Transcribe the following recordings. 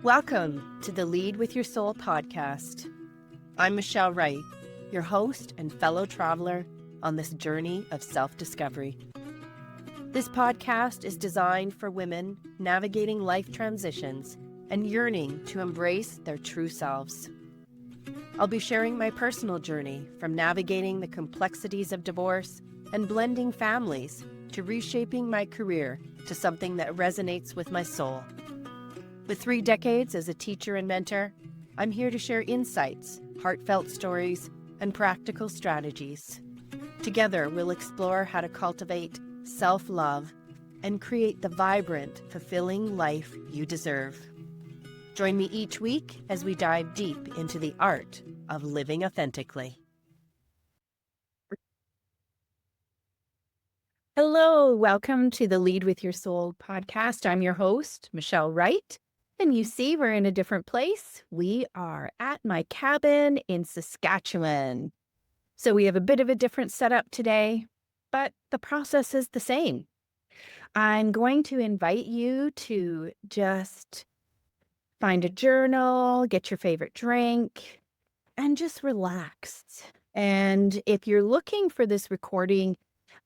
Welcome to the Lead with Your Soul podcast. I'm Michelle Wright, your host and fellow traveler on this journey of self-discovery. This podcast is designed for women navigating life transitions and yearning to embrace their true selves. I'll be sharing my personal journey from navigating the complexities of divorce and blending families to reshaping my career to something that resonates with my soul. With 3 decades as a teacher and mentor, I'm here to share insights, heartfelt stories, and practical strategies. Together, we'll explore how to cultivate self-love and create the vibrant, fulfilling life you deserve. Join me each week as we dive deep into the art of living authentically. Hello, welcome to the Lead with Your Soul podcast. I'm your host, Michelle Wright. And you see, we're in a different place. We are at my cabin in Saskatchewan. So we have a bit of a different setup today, but the process is the same. I'm going to invite you to just find a journal, get your favorite drink, and just relax. And if you're looking for this recording,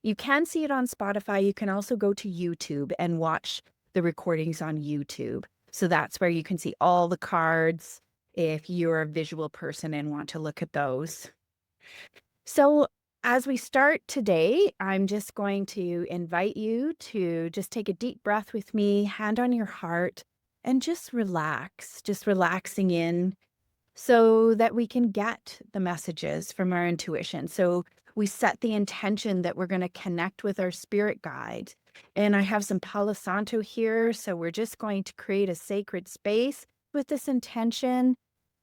you can see it on Spotify. You can also go to YouTube and watch the recordings on YouTube. So that's where you can see all the cards if you're a visual person and want to look at those. So as we start today, I'm just going to invite you to just take a deep breath with me, hand on your heart, and just relax, just relaxing in so that we can get the messages from our intuition. So we set the intention that we're going to connect with our spirit guide. And I have some Palo Santo here, so we're just going to create a sacred space with this intention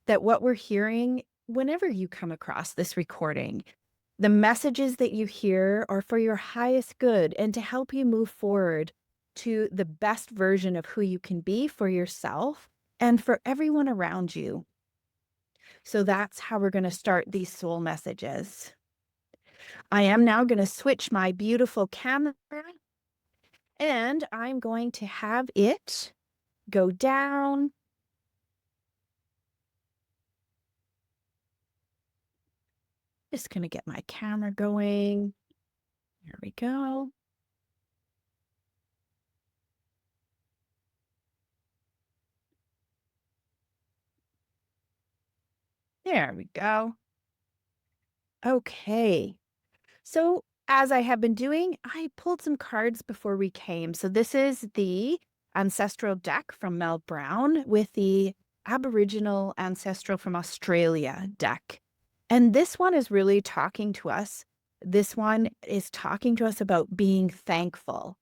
that what we're hearing, whenever you come across this recording, the messages that you hear are for your highest good and to help you move forward to the best version of who you can be for yourself and for everyone around you. So that's how we're going to start these soul messages. I am now going to switch my beautiful camera, and I'm going to have it go down. Just going to get my camera going. There we go. There we go. Okay. So as I have been doing, I pulled some cards before we came. So this is the Ancestral deck from Mel Brown with the Aboriginal Ancestral from Australia deck. And this one is really talking to us. This one is talking to us about being thankful.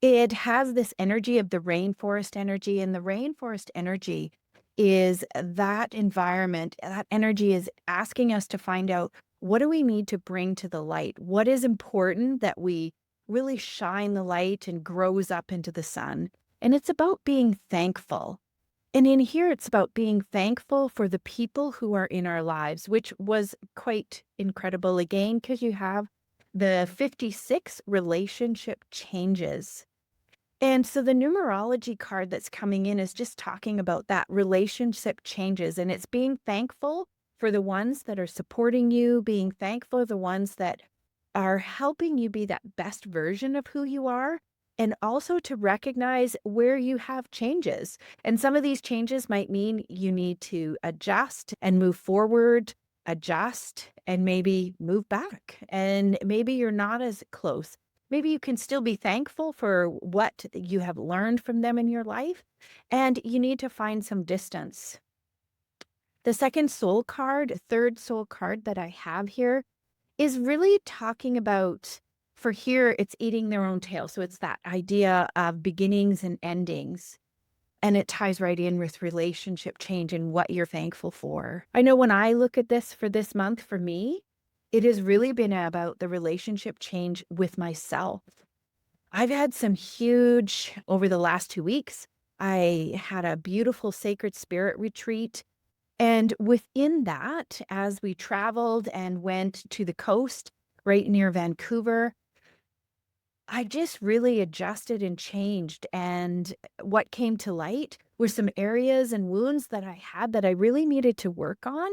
It has this energy of the rainforest energy, and the rainforest energy is that environment. That energy is asking us to find out, what do we need to bring to the light? What is important that we really shine the light and grows up into the sun? And it's about being thankful. And in here, it's about being thankful for the people who are in our lives, which was quite incredible again, because you have the 56 relationship changes. And so the numerology card that's coming in is just talking about that relationship changes, and it's being thankful for the ones that are supporting you, being thankful for the ones that are helping you be that best version of who you are, and also to recognize where you have changes. And some of these changes might mean you need to adjust and move forward, adjust, and maybe move back. And maybe you're not as close. Maybe you can still be thankful for what you have learned from them in your life, and you need to find some distance. The second soul card, third soul card that I have here is really talking about, for here, it's eating their own tail. So it's that idea of beginnings and endings. And it ties right in with relationship change and what you're thankful for. I know when I look at this for this month, for me, it has really been about the relationship change with myself. I've had some huge, over the last 2 weeks, I had a beautiful sacred spirit retreat. And within that, as we traveled and went to the coast right near Vancouver, I just really adjusted and changed. And what came to light were some areas and wounds that I had that I really needed to work on,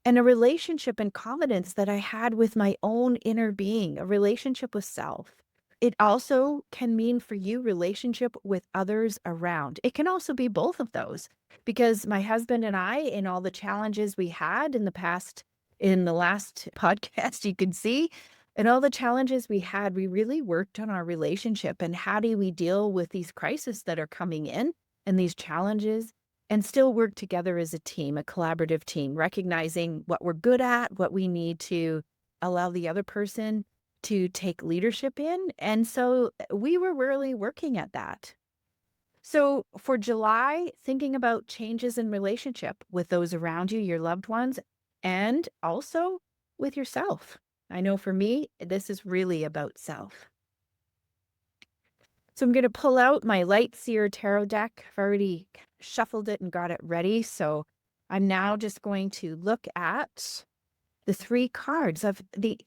and a relationship and confidence that I had with my own inner being, a relationship with self. It also can mean for you relationship with others around. It can also be both of those because my husband and I, in all the challenges we had in the past, in the last podcast, you can see, and all the challenges we had, we really worked on our relationship and how do we deal with these crises that are coming in and these challenges and still work together as a team, a collaborative team, recognizing what we're good at, what we need to allow the other person to take leadership in. And so we were really working at that. So for July, thinking about changes in relationship with those around you, your loved ones, and also with yourself. I know for me, this is really about self. So I'm going to pull out my Light Seer Tarot deck. I've already shuffled it and got it ready. So I'm now just going to look at the 3 cards of the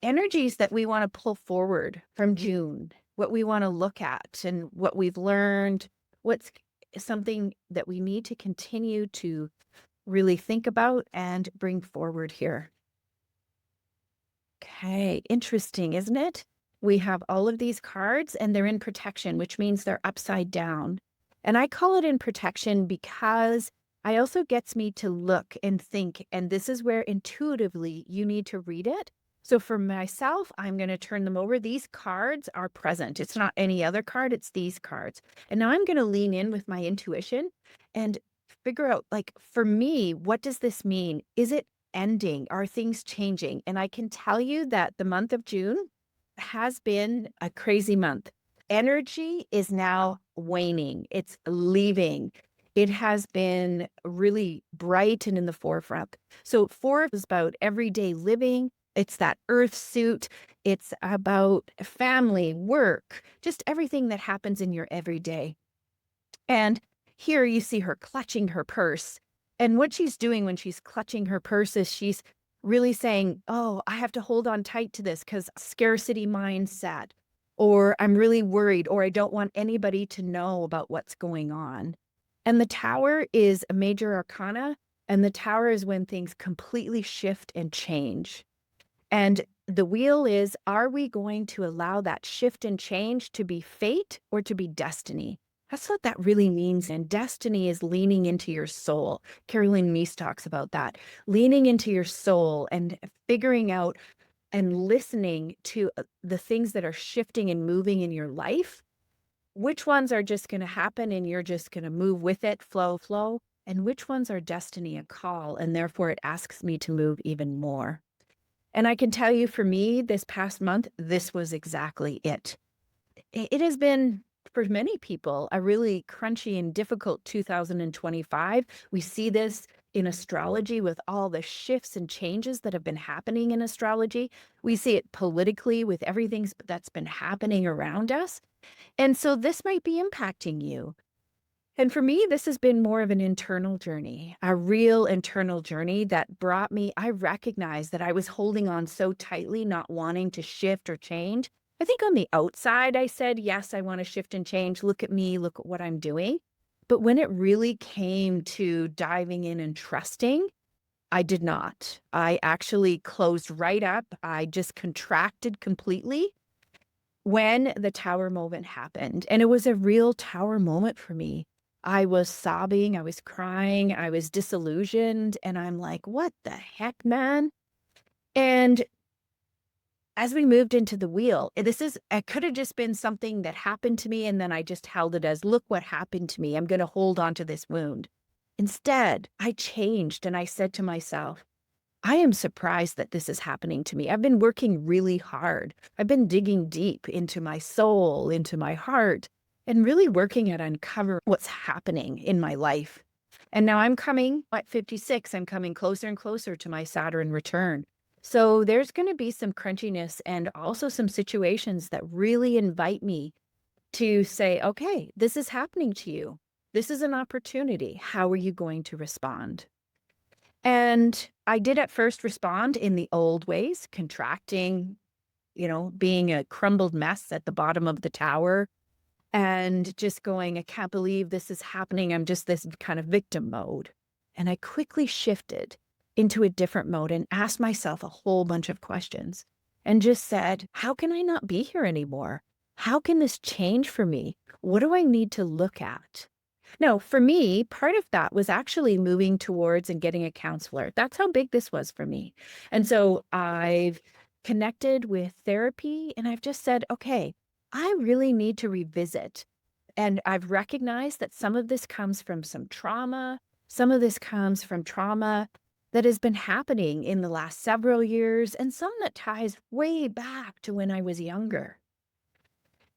energies that we want to pull forward from June, what we want to look at and what we've learned, what's something that we need to continue to really think about and bring forward here. Okay, interesting, isn't it? We have all of these cards and they're in protection, which means they're upside down. And I call it in protection because it also gets me to look and think, and this is where intuitively you need to read it. So for myself, I'm going to turn them over. These cards are present. It's not any other card, it's these cards. And now I'm going to lean in with my intuition and figure out, like, for me, what does this mean? Is it ending? Are things changing? And I can tell you that the month of June has been a crazy month. Energy is now waning. It's leaving. It has been really bright and in the forefront. So 4 is about everyday living. It's that earth suit. It's about family, work, just everything that happens in your everyday. And here you see her clutching her purse. And what she's doing when she's clutching her purse is she's really saying, oh, I have to hold on tight to this because scarcity mindset, or I'm really worried, or I don't want anybody to know about what's going on. And the Tower is a major arcana, and the Tower is when things completely shift and change. And the wheel is, are we going to allow that shift and change to be fate or to be destiny? That's what that really means. And destiny is leaning into your soul. Carolyn Meese talks about that. Leaning into your soul and figuring out and listening to the things that are shifting and moving in your life. Which ones are just going to happen and you're just going to move with it, flow. And which ones are destiny, a call, and therefore it asks me to move even more. And I can tell you for me, this past month, this was exactly it. It has been, for many people, a really crunchy and difficult 2025. We see this in astrology with all the shifts and changes that have been happening in astrology. We see it politically with everything that's been happening around us. And so this might be impacting you. And for me, this has been more of an internal journey, a real internal journey that brought me, I recognized that I was holding on so tightly, not wanting to shift or change. I think on the outside, I said, yes, I want to shift and change. Look at me, look at what I'm doing. But when it really came to diving in and trusting, I did not. I actually closed right up. I just contracted completely when the Tower moment happened. And it was a real Tower moment for me. I was sobbing, I was crying, I was disillusioned, and I'm like, what the heck, man? And as we moved into the wheel, it could have just been something that happened to me, and then I just held it as, look what happened to me. I'm going to hold on to this wound. Instead, I changed and I said to myself, I am surprised that this is happening to me. I've been working really hard. I've been digging deep into my soul, into my heart, and really working at uncover what's happening in my life. And now I'm coming at 56, I'm coming closer and closer to my Saturn return. So there's going to be some crunchiness and also some situations that really invite me to say, okay, this is happening to you. This is an opportunity. How are you going to respond? And I did at first respond in the old ways, contracting, being a crumbled mess at the bottom of the tower, and just going, I can't believe this is happening. I'm just this kind of victim mode. And I quickly shifted into a different mode and asked myself a whole bunch of questions and just said, how can I not be here anymore? How can this change for me? What do I need to look at? Now, for me, part of that was actually moving towards and getting a counselor. That's how big this was for me. And so I've connected with therapy and I've just said, okay, I really need to revisit. And I've recognized that some of this comes from some trauma. Some of this comes from trauma that has been happening in the last several years, and some that ties way back to when I was younger.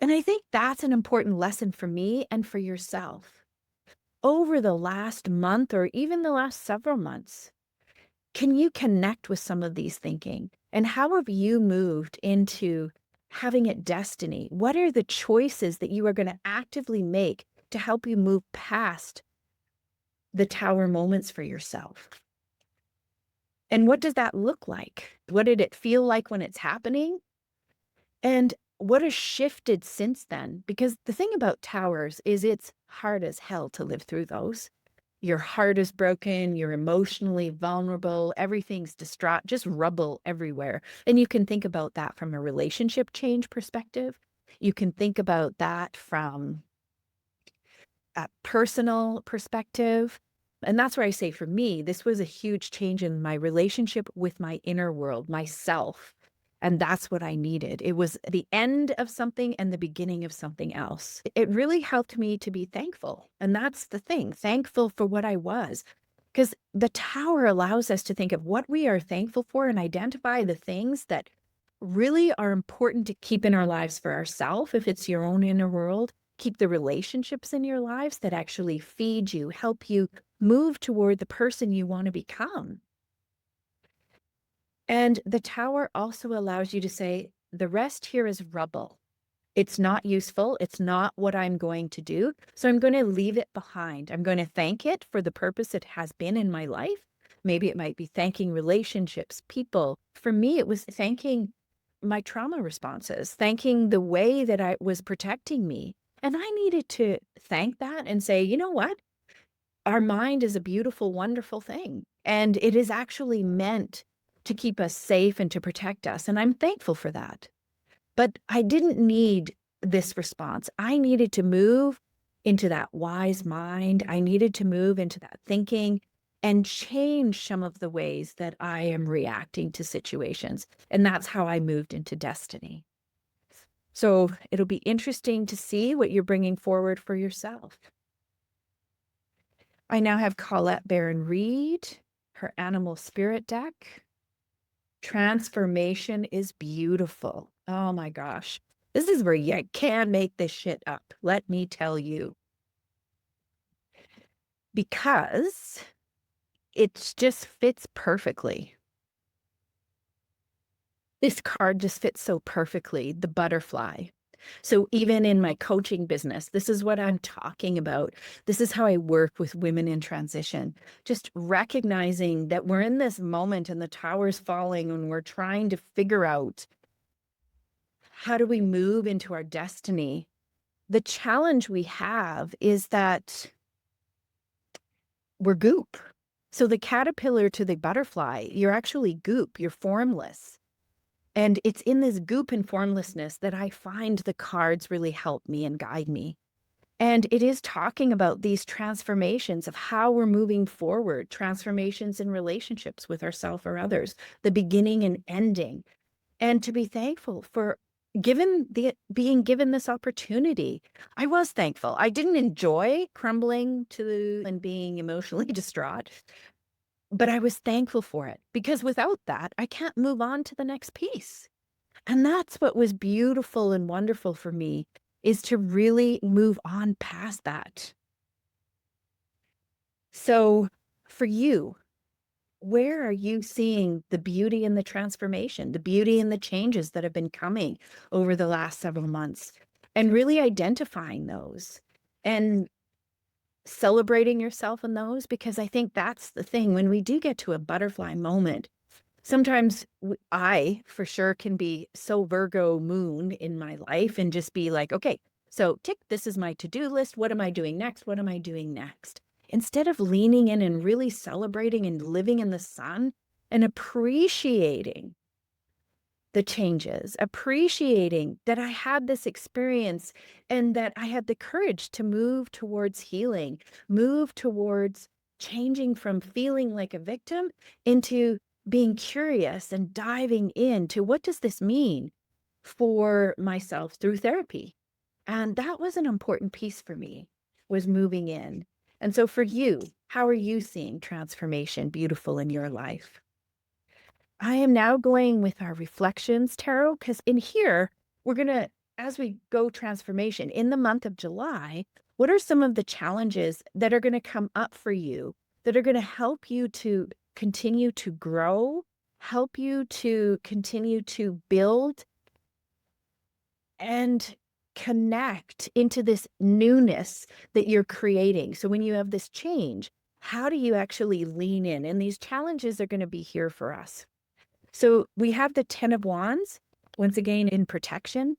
And I think that's an important lesson for me and for yourself. Over the last month or even the last several months, can you connect with some of these thinking? And how have you moved into having it destiny? What are the choices that you are going to actively make to help you move past the tower moments for yourself? And what does that look like? What did it feel like when it's happening? And what has shifted since then? Because the thing about towers is it's hard as hell to live through those. Your heart is broken, you're emotionally vulnerable, everything's distraught, just rubble everywhere. And you can think about that from a relationship change perspective. You can think about that from a personal perspective. And that's where I say for me, this was a huge change in my relationship with my inner world, myself. And that's what I needed. It was the end of something and the beginning of something else. It really helped me to be thankful. And that's the thing, thankful for what I was. Because the tower allows us to think of what we are thankful for and identify the things that really are important to keep in our lives for ourselves, if it's your own inner world. Keep the relationships in your lives that actually feed you, help you move toward the person you want to become. And the tower also allows you to say, the rest here is rubble. It's not useful. It's not what I'm going to do. So I'm going to leave it behind. I'm going to thank it for the purpose it has been in my life. Maybe it might be thanking relationships, people. For me, it was thanking my trauma responses, thanking the way that I was protecting me. And I needed to thank that and say, you know what? Our mind is a beautiful, wonderful thing. And it is actually meant to keep us safe and to protect us. And I'm thankful for that. But I didn't need this response. I needed to move into that wise mind. I needed to move into that thinking and change some of the ways that I am reacting to situations. And that's how I moved into destiny. So it'll be interesting to see what you're bringing forward for yourself. I now have Colette Barron-Reed, her animal spirit deck. Transformation is beautiful. Oh my gosh. This is where you can make this shit up. Let me tell you. Because it just fits perfectly. This card just fits so perfectly, the butterfly. So even in my coaching business, this is what I'm talking about. This is how I work with women in transition. Just recognizing that we're in this moment and the tower's falling and we're trying to figure out how do we move into our destiny. The challenge we have is that we're goop. So the caterpillar to the butterfly, you're actually goop, you're formless. And it's in this goop and formlessness that I find the cards really help me and guide me. And it is talking about these transformations of how we're moving forward, transformations in relationships with ourselves or others, the beginning and ending, and to be thankful for being given this opportunity. I was thankful. I didn't enjoy crumbling and being emotionally distraught, but I was thankful for it because without that, I can't move on to the next piece. And that's what was beautiful and wonderful for me, is to really move on past that. So for you, where are you seeing the beauty in the transformation, the beauty in the changes that have been coming over the last several months, and really identifying those and celebrating yourself in those? Because I think that's the thing. When we do get to a butterfly moment, sometimes I, for sure, can be so Virgo moon in my life and just be like, okay, So tick, this is my to-do list. What am I doing next? What am I doing next? Instead of leaning in and really celebrating and living in the sun and appreciating the changes, appreciating that I had this experience and that I had the courage to move towards healing, move towards changing from feeling like a victim into being curious and diving into what does this mean for myself through therapy. And that was an important piece for me, was moving in. And so for you, how are you seeing transformation beautiful in your life? I am now going with our reflections tarot because in here, we're going to, as we go transformation in the month of July, what are some of the challenges that are going to come up for you that are going to help you to continue to grow, help you to continue to build and connect into this newness that you're creating? So when you have this change, how do you actually lean in? And these challenges are going to be here for us. So we have the 10 of Wands, once again in protection.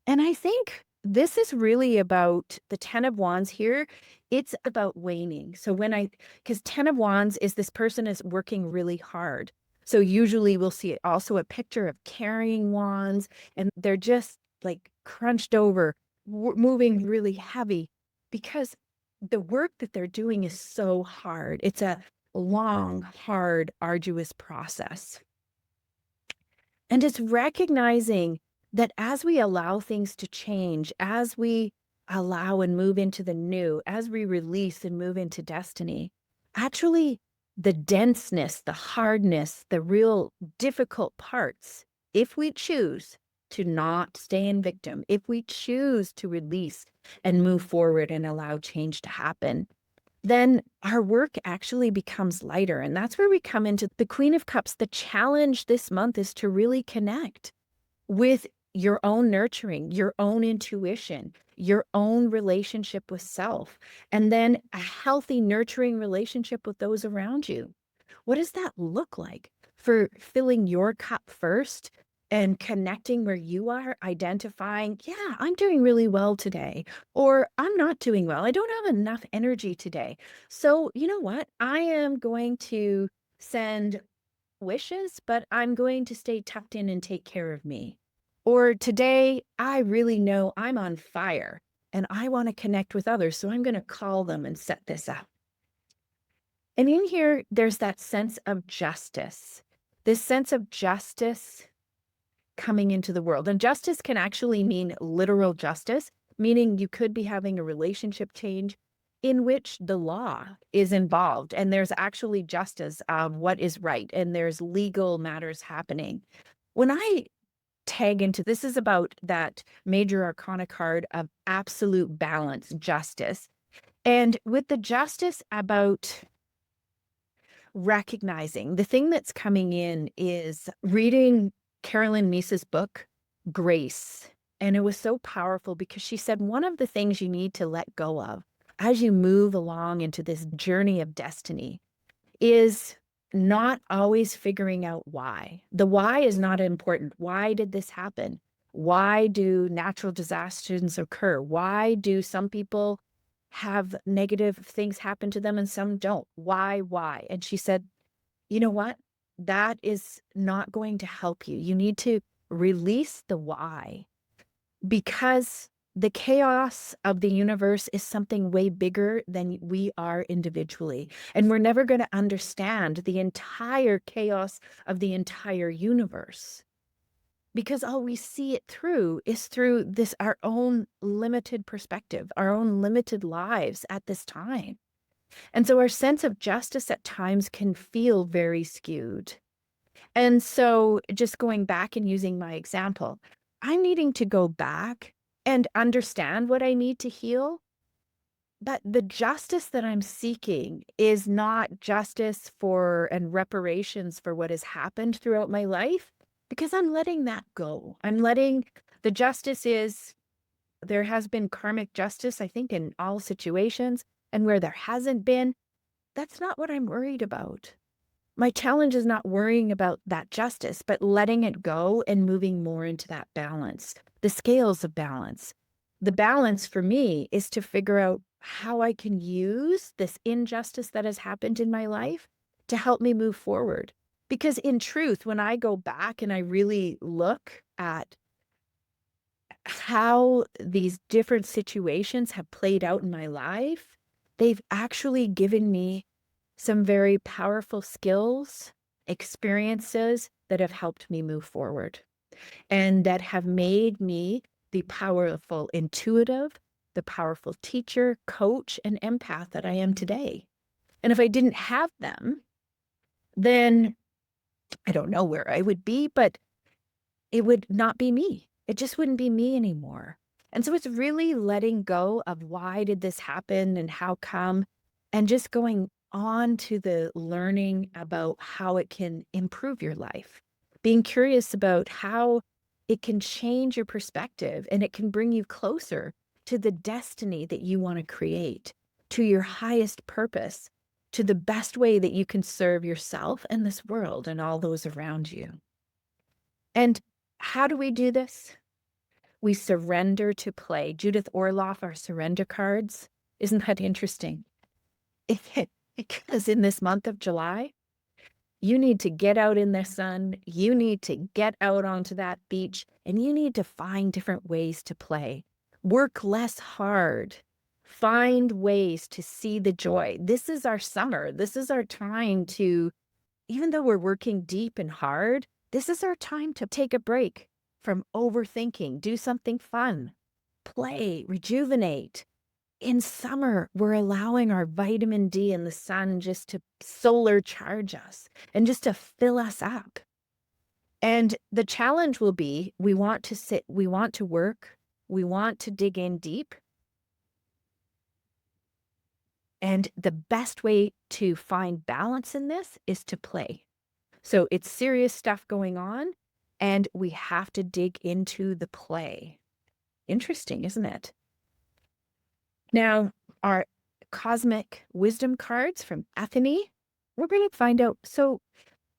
And I think this is really about the 10 of Wands here. It's about waning. So because 10 of Wands is this person is working really hard. So usually we'll see also a picture of carrying wands and they're just like crunched over, moving really heavy because the work that they're doing is so hard. It's a long, hard, arduous process. And it's recognizing that as we allow things to change, as we allow and move into the new, as we release and move into destiny, actually the denseness, the hardness, the real difficult parts, if we choose to not stay in victim, if we choose to release and move forward and allow change to happen, then our work actually becomes lighter. And that's where we come into the Queen of Cups. The challenge this month is to really connect with your own nurturing, your own intuition, your own relationship with self, and then a healthy, nurturing relationship with those around you. What does that look like for filling your cup first and connecting where you are, identifying, yeah, I'm doing really well today, or I'm not doing well. I don't have enough energy today. So, you know what? I am going to send wishes, but I'm going to stay tucked in and take care of me. Or today, I really know I'm on fire and I want to connect with others. So I'm going to call them and set this up. And in here, there's that sense of justice, this sense of justice coming into the world. And justice can actually mean literal justice, meaning you could be having a relationship change in which the law is involved and there's actually justice of what is right and there's legal matters happening. When I tag into this is about that major arcana card of absolute balance, justice. And with the justice about recognizing the thing that's coming in is reading Carolyn Meese's book, Grace. And it was so powerful because she said one of the things you need to let go of as you move along into this journey of destiny is not always figuring out why. The why is not important. Why did this happen? Why do natural disasters occur? Why do some people have negative things happen to them and some don't? Why? And she said, you know what? That is not going to help you. You need to release the why because the chaos of the universe is something way bigger than we are individually. And we're never going to understand the entire chaos of the entire universe because all we see it through is through this, our own limited perspective, our own limited lives at this time. And so our sense of justice at times can feel very skewed. And so just going back and using my example, I'm needing to go back and understand what I need to heal. But the justice that I'm seeking is not justice for and reparations for what has happened throughout my life, because I'm letting that go. I'm letting the justice is there has been karmic justice, I think, in all situations. And where there hasn't been, that's not what I'm worried about. My challenge is not worrying about that justice, but letting it go and moving more into that balance, the scales of balance. The balance for me is to figure out how I can use this injustice that has happened in my life to help me move forward. Because in truth, when I go back and I really look at how these different situations have played out in my life, they've actually given me some very powerful skills, experiences that have helped me move forward and that have made me the powerful intuitive, the powerful teacher, coach, and empath that I am today. And if I didn't have them, then I don't know where I would be, but it would not be me. It just wouldn't be me anymore. And so it's really letting go of why did this happen and how come, and just going on to the learning about how it can improve your life, being curious about how it can change your perspective and it can bring you closer to the destiny that you want to create, to your highest purpose, to the best way that you can serve yourself and this world and all those around you. And how do we do this? We surrender to play. Judith Orloff, our surrender cards. Isn't that interesting? Because in this month of July, you need to get out in the sun. You need to get out onto that beach, and you need to find different ways to play. Work less hard. Find ways to see the joy. This is our summer. This is our time to, even though we're working deep and hard, this is our time to take a break from overthinking, do something fun, play, rejuvenate. In summer, we're allowing our vitamin D in the sun just to solar charge us and just to fill us up. And the challenge will be, we want to sit, we want to work, we want to dig in deep. And the best way to find balance in this is to play. So it's serious stuff going on, and we have to dig into the play. Interesting, isn't it? Now, our cosmic wisdom cards from Athene, we're going to find out, so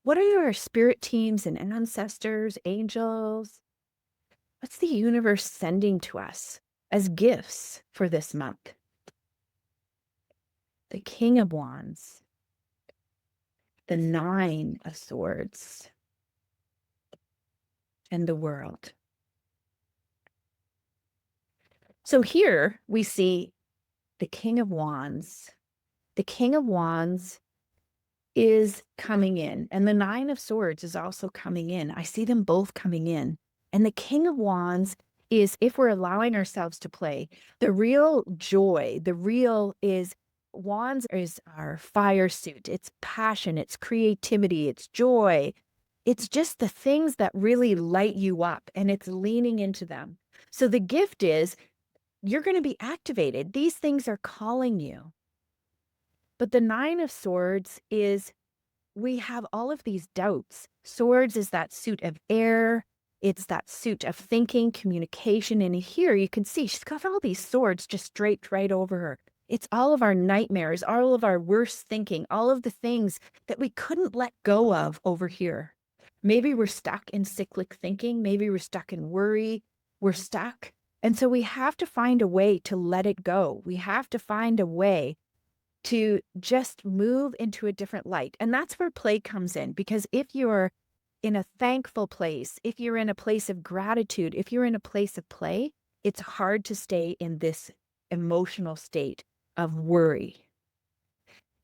what are your spirit teams and ancestors, angels? What's the universe sending to us as gifts for this month? The King of Wands, the Nine of Swords, and the World. So here we see the King of Wands. The King of Wands is coming in, and the Nine of Swords is also coming in. I see them both coming in. And the King of Wands is, if we're allowing ourselves to play, the real joy, the real is, Wands is our fire suit. It's passion, it's creativity, it's joy. It's just the things that really light you up, and it's leaning into them. So the gift is, you're going to be activated. These things are calling you. But the Nine of Swords is, we have all of these doubts. Swords is that suit of air. It's that suit of thinking, communication. And here you can see she's got all these swords just draped right over her. It's all of our nightmares, all of our worst thinking, all of the things that we couldn't let go of over here. Maybe we're stuck in cyclic thinking. Maybe we're stuck in worry. We're stuck. And so we have to find a way to let it go. We have to find a way to just move into a different light. And that's where play comes in, because if you're in a thankful place, if you're in a place of gratitude, if you're in a place of play, it's hard to stay in this emotional state of worry.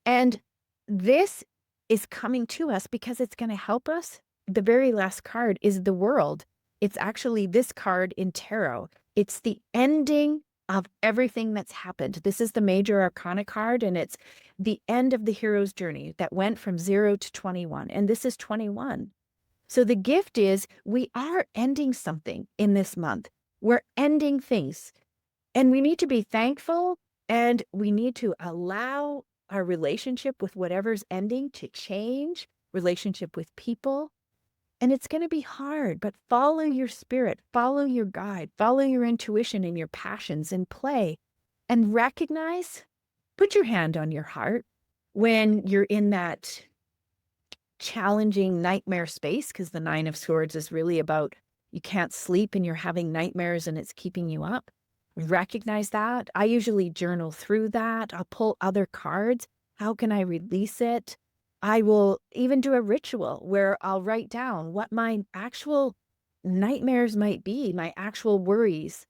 And this is coming to us because it's going to help us. The very last card is the World. It's actually this card in tarot. It's the ending of everything that's happened. This is the major arcana card, and it's the end of the hero's journey that went from 0 to 21. And this is 21. So the gift is, we are ending something in this month. We're ending things, and we need to be thankful, and we need to allow our relationship with whatever's ending to change, relationship with people. And it's going to be hard, but follow your spirit, follow your guide, follow your intuition and your passions, and play, and recognize, put your hand on your heart when you're in that challenging nightmare space, because the Nine of Swords is really about, you can't sleep and you're having nightmares and it's keeping you up. recognize that. I usually journal through that. I'll pull other cards. How can I release it? I will even do a ritual where I'll write down what my actual nightmares might be, my actual worries.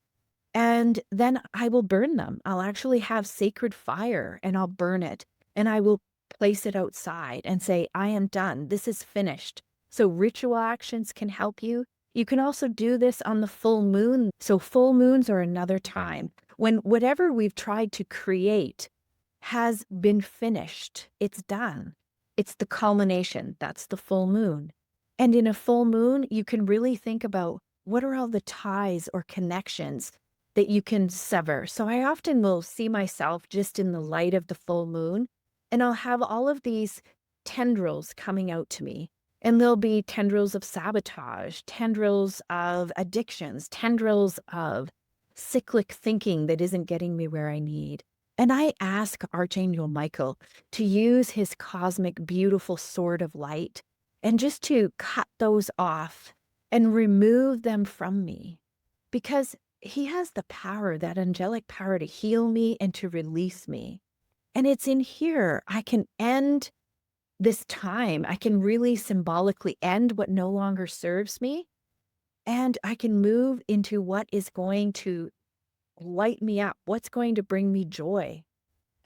And then I will burn them. I'll actually have sacred fire and I'll burn it. And I will place it outside and say, I am done. This is finished. So ritual actions can help you. You can also do this on the full moon. So full moons are another time when whatever we've tried to create has been finished. It's done. It's the culmination. That's the full moon. And in a full moon, you can really think about what are all the ties or connections that you can sever. So I often will see myself just in the light of the full moon, and I'll have all of these tendrils coming out to me. And there'll be tendrils of sabotage, tendrils of addictions, tendrils of cyclic thinking that isn't getting me where I need. And I ask Archangel Michael to use his cosmic, beautiful sword of light and just to cut those off and remove them from me. Because he has the power, that angelic power to heal me and to release me. And it's in here I can end this time. I can really symbolically end what no longer serves me. And I can move into what is going to light me up, what's going to bring me joy.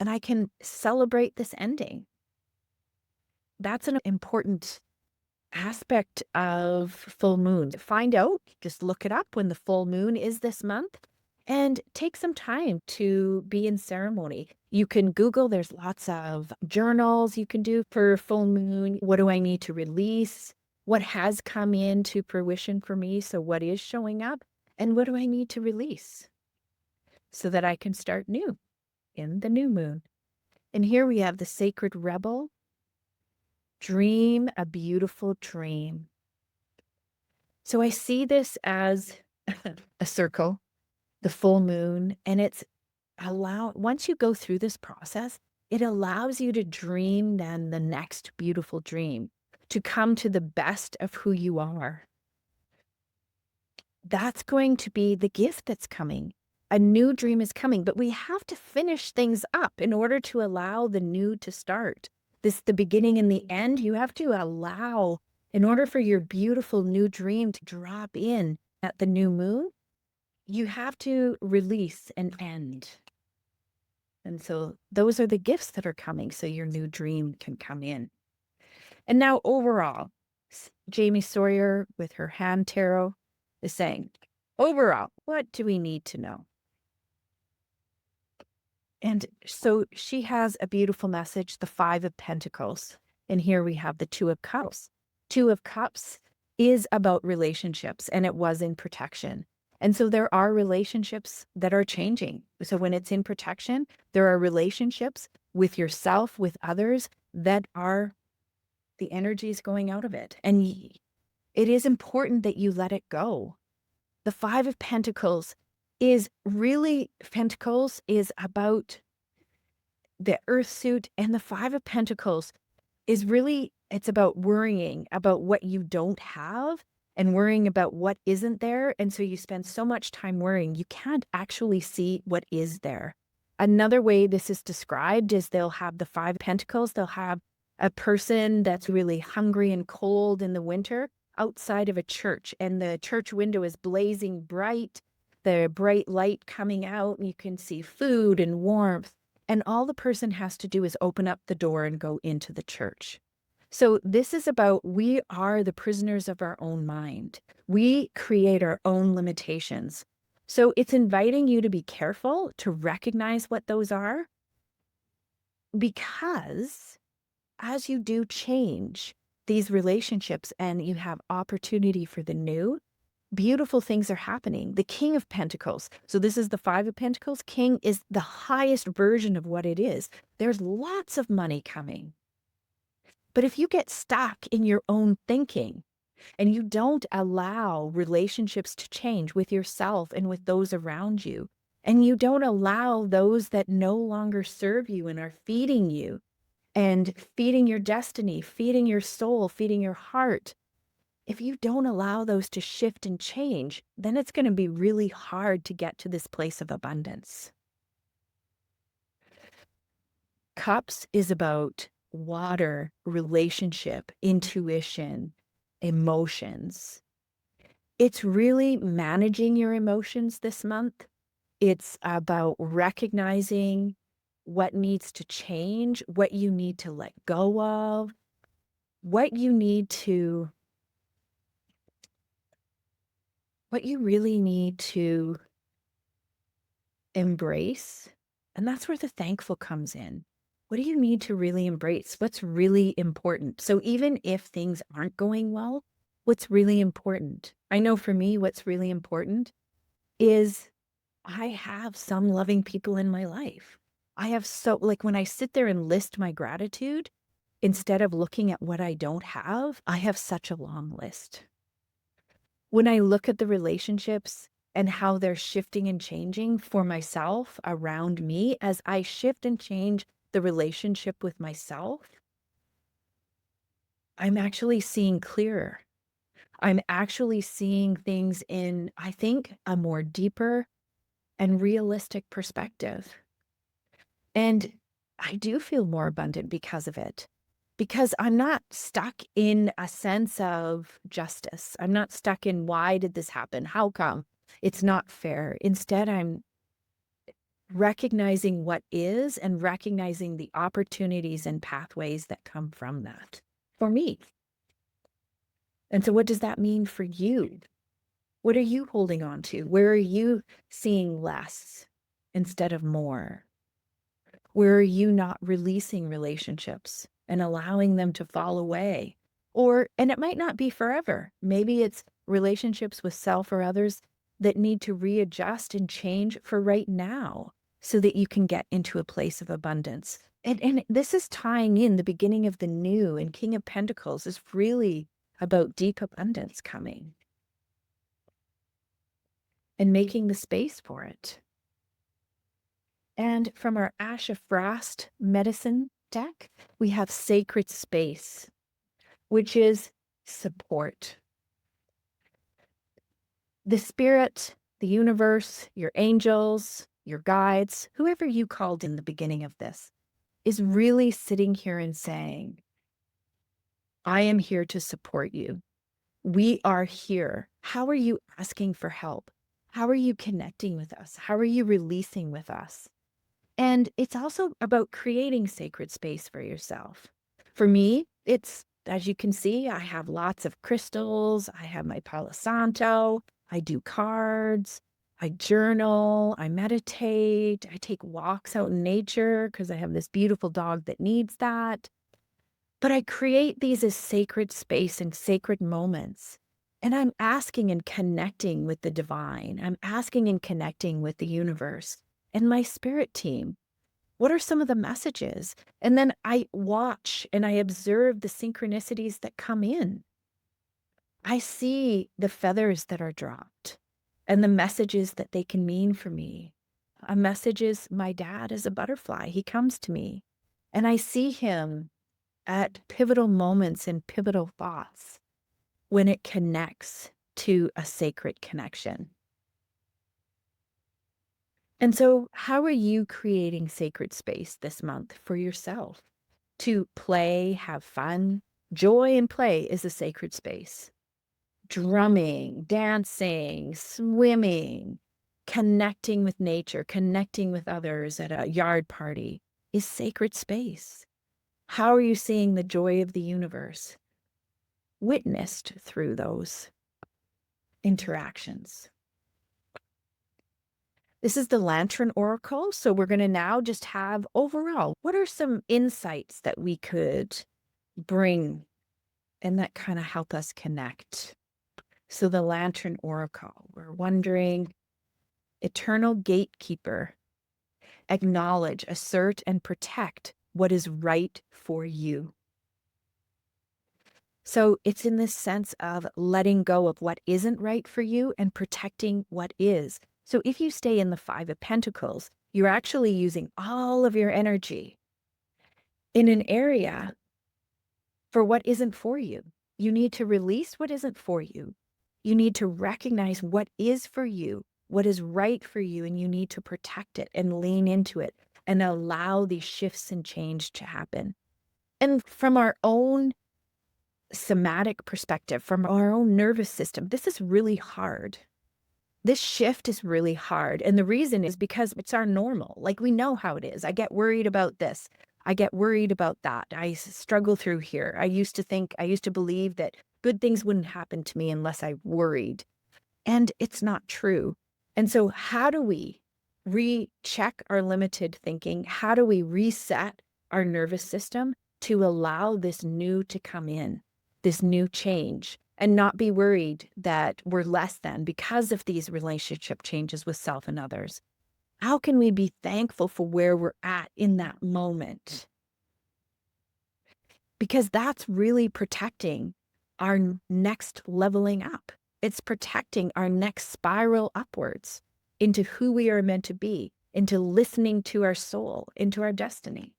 And I can celebrate this ending. That's an important aspect of full moon. To find out, just look it up when the full moon is this month and take some time to be in ceremony. You can Google, there's lots of journals you can do for full moon. What do I need to release? What has come into fruition for me? So what is showing up? And what do I need to release so that I can start new in the new moon? And here we have the sacred rebel. Dream a beautiful dream. So I see this as a circle, the full moon, and once you go through this process, it allows you to dream then the next beautiful dream, to come to the best of who you are. That's going to be the gift that's coming. A new dream is coming, but we have to finish things up in order to allow the new to start. The beginning and the end, you have to allow, in order for your beautiful new dream to drop in at the new moon, you have to release and end. And so those are the gifts that are coming so your new dream can come in. And now overall, Jamie Sawyer with her hand tarot is saying, overall, what do we need to know? And so she has a beautiful message, the Five of Pentacles. And here we have the Two of Cups. Two of Cups is about relationships, and it was in protection. And so there are relationships that are changing. So when it's in protection, there are relationships with yourself, with others, that are the energies going out of it. And it is important that you let it go. The Five of Pentacles is really, Pentacles is about the earth suit, and the Five of Pentacles is really, it's about worrying about what you don't have and worrying about what isn't there. And so you spend so much time worrying, you can't actually see what is there. Another way this is described is they'll have the Five of Pentacles, they'll have a person that's really hungry and cold in the winter outside of a church, and the church window is blazing bright, the bright light coming out, and you can see food and warmth. And all the person has to do is open up the door and go into the church. So this is about, we are the prisoners of our own mind. We create our own limitations. So it's inviting you to be careful, to recognize what those are, because as you do change these relationships and you have opportunity for the new, beautiful things are happening. The King of Pentacles. So this is the Five of Pentacles. King is the highest version of what it is. There's lots of money coming. But if you get stuck in your own thinking and you don't allow relationships to change with yourself and with those around you, and you don't allow those that no longer serve you and are feeding you and feeding your destiny, feeding your soul, feeding your heart, If you don't allow those to shift and change, then it's going to be really hard to get to this place of abundance. Cups is about water, relationship, intuition, emotions. It's really managing your emotions this month. It's about recognizing what needs to change, what you need to let go of, what you really need to embrace. And that's where the thankful comes in. What do you need to really embrace? What's really important? So even if things aren't going well, what's really important? I know for me, what's really important is I have some loving people in my life. I have like when I sit there and list my gratitude, instead of looking at what I don't have, I have such a long list. When I look at the relationships and how they're shifting and changing for myself around me, as I shift and change the relationship with myself, I'm actually seeing clearer. I'm actually seeing things in, I think, a more deeper and realistic perspective. And I do feel more abundant because of it, because I'm not stuck in a sense of justice. I'm not stuck in why did this happen? How come? It's not fair. Instead, I'm recognizing what is and recognizing the opportunities and pathways that come from that for me. And so, what does that mean for you? What are you holding on to? Where are you seeing less instead of more? Where are you not releasing relationships and allowing them to fall away? And it might not be forever. Maybe it's relationships with self or others that need to readjust and change for right now so that you can get into a place of abundance. And this is tying in the beginning of the new, and King of Pentacles is really about deep abundance coming and making the space for it. And from our Ash of Frost medicine deck, we have Sacred Space, which is support. The spirit, the universe, your angels, your guides, whoever you called in the beginning of this, is really sitting here and saying, I am here to support you. We are here. How are you asking for help? How are you connecting with us? How are you releasing with us? And it's also about creating sacred space for yourself. For me, it's, as you can see, I have lots of crystals. I have my Palo Santo. I do cards. I journal. I meditate. I take walks out in nature because I have this beautiful dog that needs that. But I create these as sacred space and sacred moments. And I'm asking and connecting with the divine. I'm asking and connecting with the universe and my spirit team. What are some of the messages? And then I watch and I observe the synchronicities that come in. I see the feathers that are dropped and the messages that they can mean for me. A message is my dad is a butterfly. He comes to me and I see him at pivotal moments and pivotal thoughts when it connects to a sacred connection. And so, how are you creating sacred space this month for yourself to play, have fun? Joy and play is a sacred space. Drumming, dancing, swimming, connecting with nature, connecting with others at a yard party is sacred space. How are you seeing the joy of the universe witnessed through those interactions? This is the Lantern Oracle. So we're going to now just have overall, what are some insights that we could bring and that kind of help us connect? So the Lantern Oracle, we're wondering, eternal gatekeeper, acknowledge, assert, and protect what is right for you. So it's in this sense of letting go of what isn't right for you and protecting what is. So if you stay in the Five of Pentacles, you're actually using all of your energy in an area for what isn't for you. You need to release what isn't for you. You need to recognize what is for you, what is right for you, and you need to protect it and lean into it and allow these shifts and change to happen. And from our own somatic perspective, from our own nervous system, this is really hard. This shift is really hard. And the reason is because it's our normal. Like, we know how it is. I get worried about this. I get worried about that. I struggle through here. I used to believe that good things wouldn't happen to me unless I worried. And it's not true. And so how do we recheck our limited thinking? How do we reset our nervous system to allow this new to come in, this new change, and not be worried that we're less than because of these relationship changes with self and others? How can we be thankful for where we're at in that moment? Because that's really protecting our next leveling up. It's protecting our next spiral upwards into who we are meant to be, into listening to our soul, into our destiny.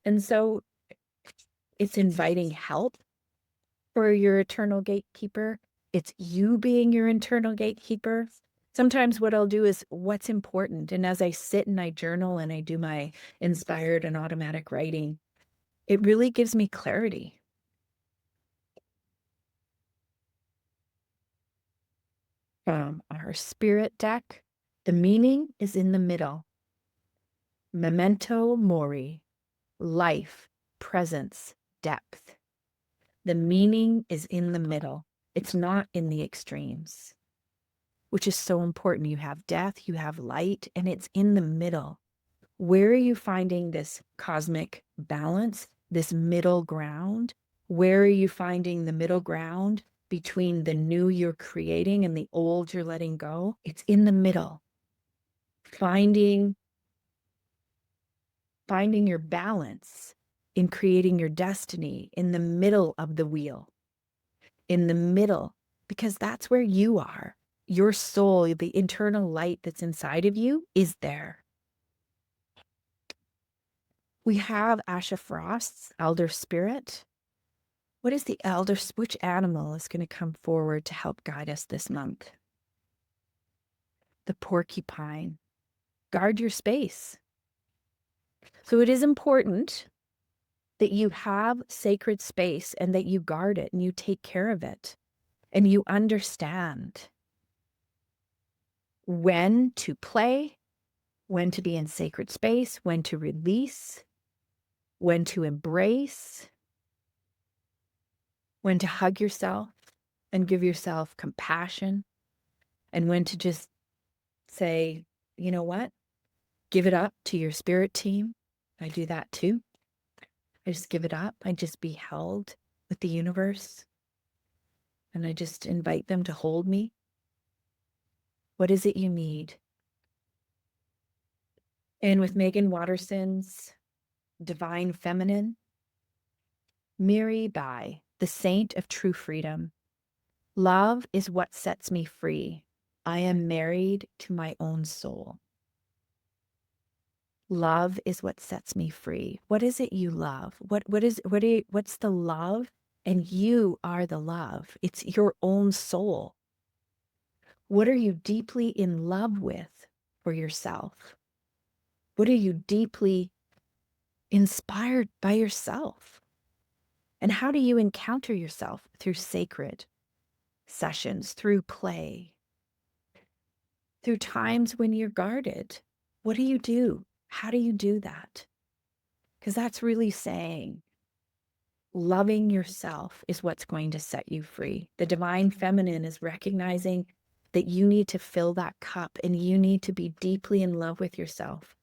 And so it's inviting help for your eternal gatekeeper. It's you being your internal gatekeeper. Sometimes what I'll do is what's important. And as I sit and I journal and I do my inspired and automatic writing, it really gives me clarity. From our spirit deck, the meaning is in the middle. Memento mori, life, presence, depth. The meaning is in the middle. It's not in the extremes, which is so important. You have death, you have light, and it's in the middle. Where are you finding this cosmic balance, this middle ground? Where are you finding the middle ground between the new you're creating and the old you're letting go? It's in the middle. Finding your balance in creating your destiny in the middle of the wheel, in the middle, because that's where you are. Your soul, the internal light that's inside of you is there. We have Asha Frost's elder spirit. What is the which animal is going to come forward to help guide us this month? The porcupine. Guard your space. So it is important that you have sacred space and that you guard it and you take care of it and you understand when to play, when to be in sacred space, when to release, when to embrace, when to hug yourself and give yourself compassion, and when to just say, you know what? Give it up to your spirit team. I do that too. I just give it up. I just be held with the universe. And I just invite them to hold me. What is it you need? And with Megan Watterson's Divine Feminine, Miri Bai, the saint of true freedom. Love is what sets me free. I am married to my own soul. Love is what sets me free. What is it you love? What's the love? And you are the love. It's your own soul. What are you deeply in love with for yourself? What are you deeply inspired by yourself? And how do you encounter yourself? Through sacred sessions, through play, through times when you're guarded. What do you do? How do you do that? Because that's really saying loving yourself is what's going to set you free. The divine feminine is recognizing that you need to fill that cup and you need to be deeply in love with yourself.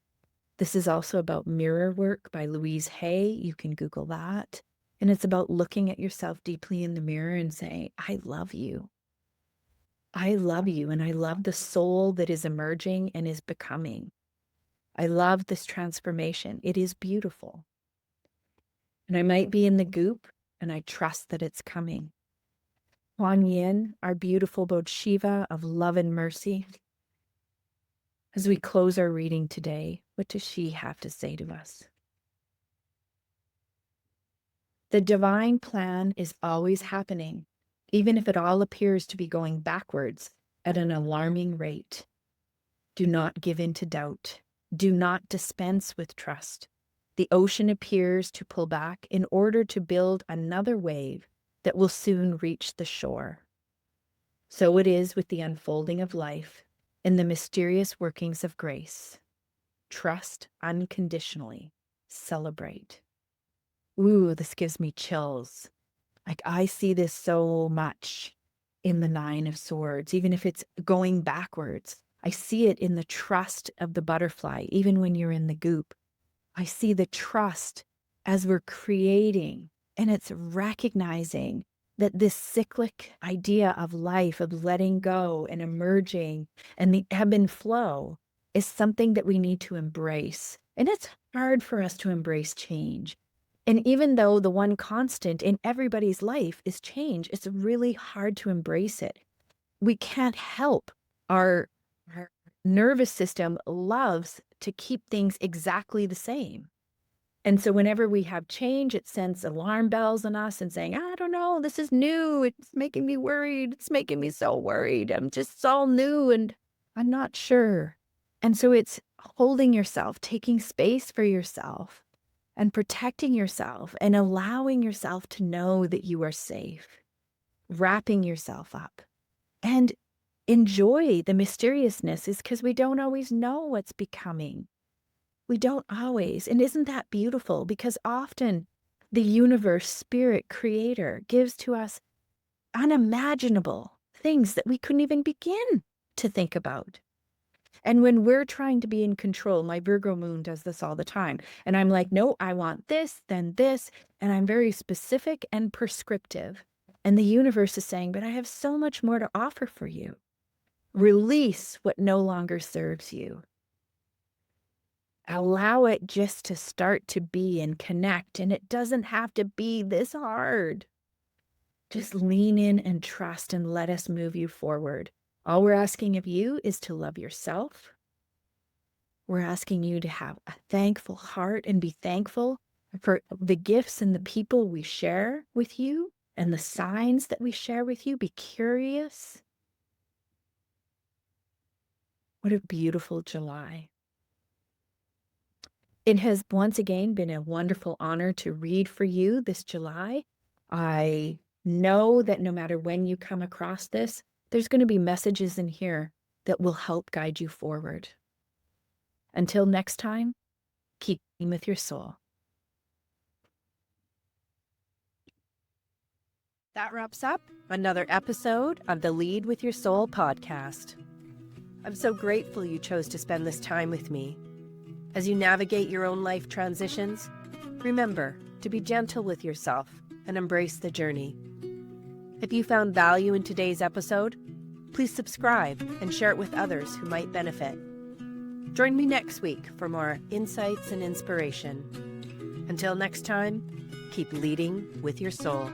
This is also about mirror work by Louise Hay. You can Google that. And it's about looking at yourself deeply in the mirror and saying, I love you. I love you. And I love the soul that is emerging and is becoming. I love this transformation. It is beautiful. And I might be in the goop and I trust that it's coming. Kuan Yin, our beautiful Bodhisattva of love and mercy. As we close our reading today, what does she have to say to us? The divine plan is always happening, even if it all appears to be going backwards at an alarming rate. Do not give in to doubt. Do not dispense with trust. The ocean appears to pull back in order to build another wave that will soon reach the shore. So it is with the unfolding of life and the mysterious workings of grace. Trust unconditionally. Celebrate. Ooh, this gives me chills. Like, I see this so much in the Nine of Swords, even if it's going backwards. I see it in the trust of the butterfly, even when you're in the goop. I see the trust as we're creating, and it's recognizing that this cyclic idea of life, of letting go and emerging, and the ebb and flow is something that we need to embrace. And it's hard for us to embrace change. And even though the one constant in everybody's life is change, it's really hard to embrace it. We can't help. Our nervous system loves to keep things exactly the same. And so whenever we have change, it sends alarm bells on us and saying, I don't know, this is new. It's making me worried. It's making me so worried. It's all new and I'm not sure. And so it's holding yourself, taking space for yourself and protecting yourself and allowing yourself to know that you are safe, wrapping yourself up and enjoy the mysteriousness is because we don't always know what's becoming. We don't always. And isn't that beautiful? Because often the universe, spirit, creator gives to us unimaginable things that we couldn't even begin to think about. And when we're trying to be in control, my Virgo moon does this all the time. And I'm like, no, I want this, then this. And I'm very specific and prescriptive. And the universe is saying, but I have so much more to offer for you. Release what no longer serves you. Allow it just to start to be and connect. And it doesn't have to be this hard. Just lean in and trust and let us move you forward. All we're asking of you is to love yourself. We're asking you to have a thankful heart and be thankful for the gifts and the people we share with you and the signs that we share with you. Be curious. What a beautiful July. It has once again been a wonderful honor to read for you this July. I know that no matter when you come across this, there's going to be messages in here that will help guide you forward. Until next time, keep being with your soul. That wraps up another episode of the Lead with Your Soul podcast. I'm so grateful you chose to spend this time with me. As you navigate your own life transitions, remember to be gentle with yourself and embrace the journey. If you found value in today's episode, please subscribe and share it with others who might benefit. Join me next week for more insights and inspiration. Until next time, keep leading with your soul.